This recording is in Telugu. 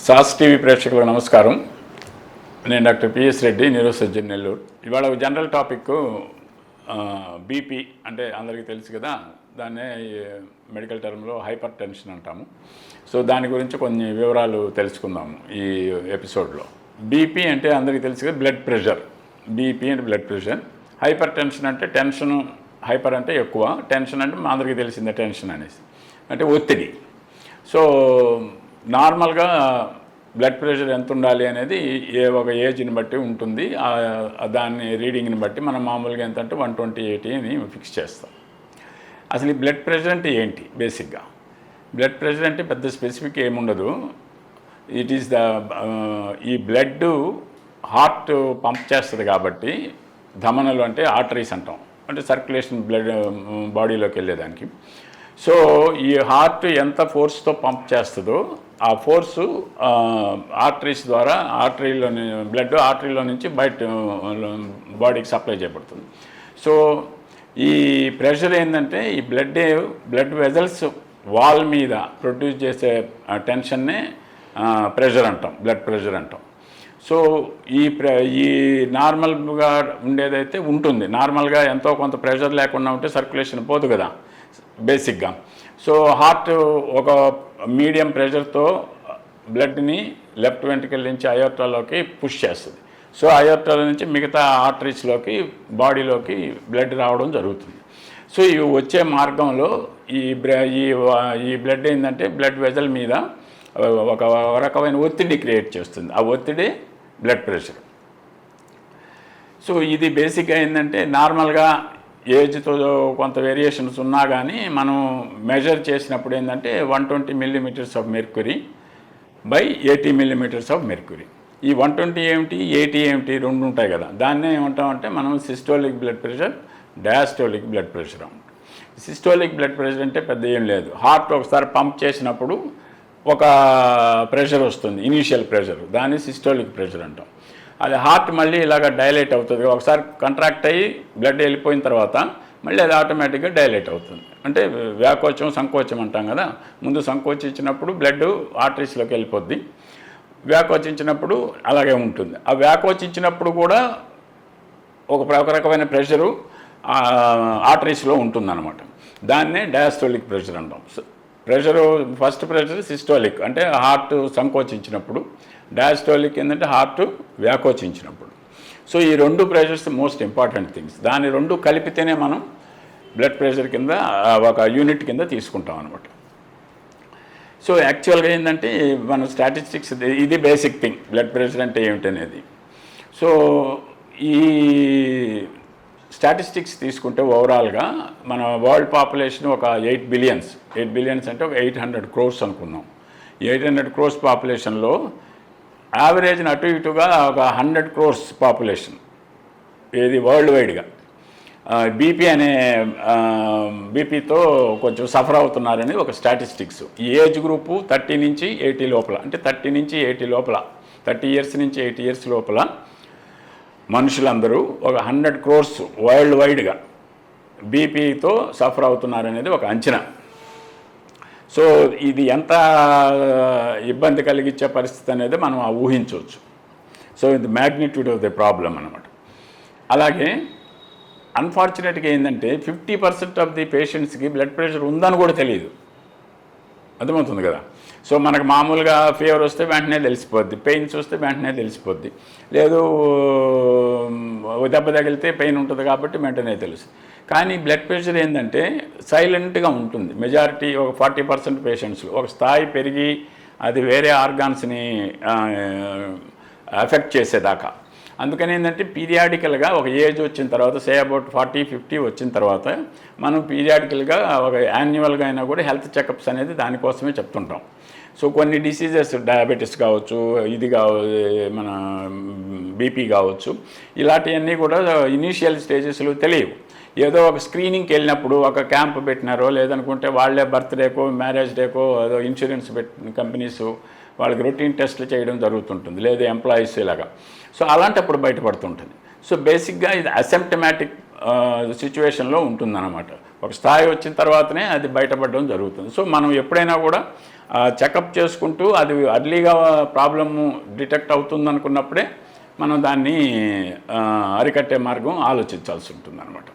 సాస్ టీవీ ప్రేక్షకులకు నమస్కారం. నేను doctor PS Reddy, neuro surgeon, Nellore. ఇవాళ జనరల్ టాపిక్ బీపీ అంటే అందరికీ తెలుసు కదా, దాన్నే మెడికల్ టర్మ్లో హైపర్ టెన్షన్ అంటాము. సో దాని గురించి కొన్ని వివరాలు తెలుసుకుందాము ఈ ఎపిసోడ్లో. బీపీ అంటే అందరికీ తెలుసు కదా, బ్లడ్ ప్రెషర్. బీపీ అంటే బ్లడ్ ప్రెషర్. హైపర్ టెన్షన్ అంటే టెన్షన్, హైపర్ అంటే ఎక్కువ, టెన్షన్ అంటే మా అందరికీ తెలిసిందే టెన్షన్ అనేసి అంటే ఒత్తిడి. సో నార్మల్గా బ్లడ్ ప్రెషర్ ఎంత ఉండాలి అనేది ఒక ఏజ్ని బట్టి ఉంటుంది. దాన్ని రీడింగ్ని బట్టి మనం మామూలుగా ఎంత అంటే 120/80 అని ఫిక్స్ చేస్తాం. అసలు ఈ బ్లడ్ ప్రెషర్ అంటే ఏంటి? బేసిక్గా బ్లడ్ ప్రెషర్ అంటే పెద్ద స్పెసిఫిక్ ఏముండదు. ఇట్ ఈస్ ఈ బ్లడ్ హార్ట్ పంప్ చేస్తుంది కాబట్టి, ధమనలు అంటే ఆర్టరీస్ అంటాం, అంటే సర్క్యులేషన్ బ్లడ్ బాడీలోకి వెళ్ళేదానికి. సో ఈ హార్ట్ ఎంత ఫోర్స్తో పంప్ చేస్తుందో ఆ ఫోర్సు ఆర్టరీస్ ద్వారా బ్లడ్ ఆర్టరీలో నుంచి బయట బాడీకి సప్లై చేయబడుతుంది. సో ఈ ప్రెషర్ ఏంటంటే ఈ బ్లడ్ వెజల్స్ వాల్ మీద ప్రొడ్యూస్ చేసే టెన్షన్నే ప్రెషర్ అంటాం, బ్లడ్ ప్రెషర్ అంటాం. సో ఈ నార్మల్గా ఉండేదైతే ఉంటుంది. నార్మల్గా ఎంతో కొంత ప్రెషర్ లేకుండా ఉంటే సర్క్యులేషన్ పోదు కదా బేసిక్గా. సో హార్ట్ ఒక మీడియం ప్రెషర్తో బ్లడ్ని లెఫ్ట్ వెంట్రికల్ నుంచి అయోర్టాలోకి పుష్ చేస్తుంది. సో అయోర్టాల నుంచి మిగతా ఆర్టరీస్లోకి బాడీలోకి బ్లడ్ రావడం జరుగుతుంది. సో ఇవి వచ్చే మార్గంలో ఈ బ్లడ్ ఏంటంటే బ్లడ్ వెజల్ మీద ఒక రకమైన ఒత్తిడి క్రియేట్ చేస్తుంది. ఆ ఒత్తిడి బ్లడ్ ప్రెషర్. సో ఇది బేసిక్గా ఏంటంటే నార్మల్గా ఏజ్తో కొంత వేరియేషన్స్ ఉన్నా కానీ మనం మెజర్ చేసినప్పుడు ఏంటంటే 120 millimeters of mercury by 80 millimeters of mercury. ఈ 120 ఏమిటి, 80 ఏమిటి, రెండు ఉంటాయి కదా. దాన్నే ఏమంటామంటే మనం systolic blood pressure, diastolic blood pressure అంటాం. సిస్టోలిక్ బ్లడ్ ప్రెషర్ అంటే పెద్ద ఏం లేదు. హార్ట్ ఒకసారి పంప్ చేసినప్పుడు ఒక ప్రెషర్ వస్తుంది, ఇనీషియల్ ప్రెషర్, దాన్ని సిస్టోలిక్ ప్రెషర్ అంటాం. అది హార్ట్ మళ్ళీ ఇలాగ డైలేట్ అవుతుంది. ఒకసారి కంట్రాక్ట్ అయ్యి బ్లడ్ వెళ్ళిపోయిన తర్వాత మళ్ళీ అది ఆటోమేటిక్గా డైలేట్ అవుతుంది. అంటే వ్యాకోచం, సంకోచం అంటాం కదా. ముందు సంకోచించినప్పుడు బ్లడ్ ఆర్టరీస్లోకి వెళ్ళిపోద్ది, వ్యాకోచించినప్పుడు అలాగే ఉంటుంది. ఆ వ్యాకోచించినప్పుడు కూడా ఒక రకమైన ప్రెషరు ఆర్టరీస్లో ఉంటుందన్నమాట. దాన్నే డయాస్టోలిక్ ప్రెషర్ అంటాం. ఫస్ట్ ప్రెషర్ సిస్టోలిక్ అంటే హార్ట్ సంకోచించినప్పుడు, డయాస్టోలిక్ ఏంటంటే హార్ట్ వ్యాకోచించినప్పుడు. సో ఈ రెండు ప్రెషర్స్ మోస్ట్ ఇంపార్టెంట్ థింగ్స్. దాని రెండు కలిపితేనే మనం బ్లడ్ ప్రెషర్ కింద ఒక యూనిట్ కింద తీసుకుంటాం అనమాట. సో యాక్చువల్గా ఏంటంటే మన స్టాటిస్టిక్స్ ఇది బేసిక్ థింగ్, బ్లడ్ ప్రెషర్ అంటే ఏమిటనేది. సో ఈ స్టాటిస్టిక్స్ తీసుకుంటే ఓవరాల్గా మన వరల్డ్ పాపులేషన్ ఒక 8 బిలియన్స్ అంటే ఒక 800 crores అనుకుందాం. 800 crores పాపులేషన్లో యావరేజ్ని అటు ఇటుగా ఒక 100 crores పాపులేషన్, ఇది వరల్డ్ వైడ్గా బీపీతో కొంచెం సఫర్ అవుతున్నారని ఒక స్టాటిస్టిక్స్. ఈ ఏజ్ గ్రూపు 30 నుంచి 80 లోపల, అంటే 30 నుంచి 80 లోపల, 30 years నుంచి 80 years లోపల మనుషులందరూ ఒక 100 crores వరల్డ్ వైడ్గా బీపీతో సఫర్ అవుతున్నారనేది ఒక అంచనా. సో ఇది ఎంత ఇబ్బంది కలిగించే పరిస్థితి అనేది మనం ఊహించవచ్చు. సో ఇది మ్యాగ్నిట్యూడ్ ఆఫ్ ద ప్రాబ్లం అన్నమాట. అలాగే అన్ఫార్చునేట్గా ఏంటంటే 50% ఆఫ్ ది పేషెంట్స్కి బ్లడ్ ప్రెషర్ ఉందని కూడా తెలియదు. అర్థమవుతుంది కదా. సో మనకు మామూలుగా ఫీవర్ వస్తే వెంటనే తెలిసిపోద్ది, పెయిన్స్ వస్తే వెంటనే తెలిసిపోద్ది, లేదు దెబ్బ తగిలితే పెయిన్ ఉంటుంది కాబట్టి వెంటనే తెలుసు. కానీ బ్లడ్ ప్రెషర్ ఏంటంటే సైలెంట్గా ఉంటుంది. మెజారిటీ ఒక 40% పేషెంట్స్లో ఒక స్థాయి పెరిగి అది వేరే ఆర్గాన్స్ని ఎఫెక్ట్ చేసేదాకా. అందుకని ఏంటంటే పీరియాడికల్గా ఒక ఏజ్ వచ్చిన తర్వాత, సే అబౌట్ 40-50 వచ్చిన తర్వాత మనం పీరియాడికల్గా ఒక యాన్యువల్గా అయినా కూడా హెల్త్ చెకప్స్ అనేది దానికోసమే చెప్తుంటాం. సో కొన్ని డిసీజెస్, డయాబెటీస్ కావచ్చు, మన బీపీ కావచ్చు, ఇలాంటివన్నీ కూడా ఇనీషియల్ స్టేజెస్లో తెలియవు. ఏదో ఒక స్క్రీనింగ్కి వెళ్ళినప్పుడు ఒక క్యాంప్ పెట్టినారో, లేదనుకుంటే వాళ్ళే బర్త్డేకో, మ్యారేజ్ డేకో ఏదో ఇన్సూరెన్స్ కంపెనీస్ వాళ్ళకి రొటీన్ టెస్ట్లు చేయడం జరుగుతుంటుంది, లేదా ఎంప్లాయీస్ ఇలాగా. సో అలాంటప్పుడు బయటపడుతుంటుంది. సో బేసిక్గా ఇది అసిమ్ప్టమాటిక్ సిచ్యువేషన్లో ఉంటుందన్నమాట. ఒక స్థాయి వచ్చిన తర్వాతనే అది బయటపడడం జరుగుతుంది. సో మనం ఎప్పుడైనా కూడా చెకప్ చేసుకుంటూ అది అర్లీగా ప్రాబ్లము డిటెక్ట్ అవుతుంది అనుకున్నప్పుడే మనం దాన్ని అరికట్టే మార్గం ఆలోచించాల్సి ఉంటుంది అన్నమాట.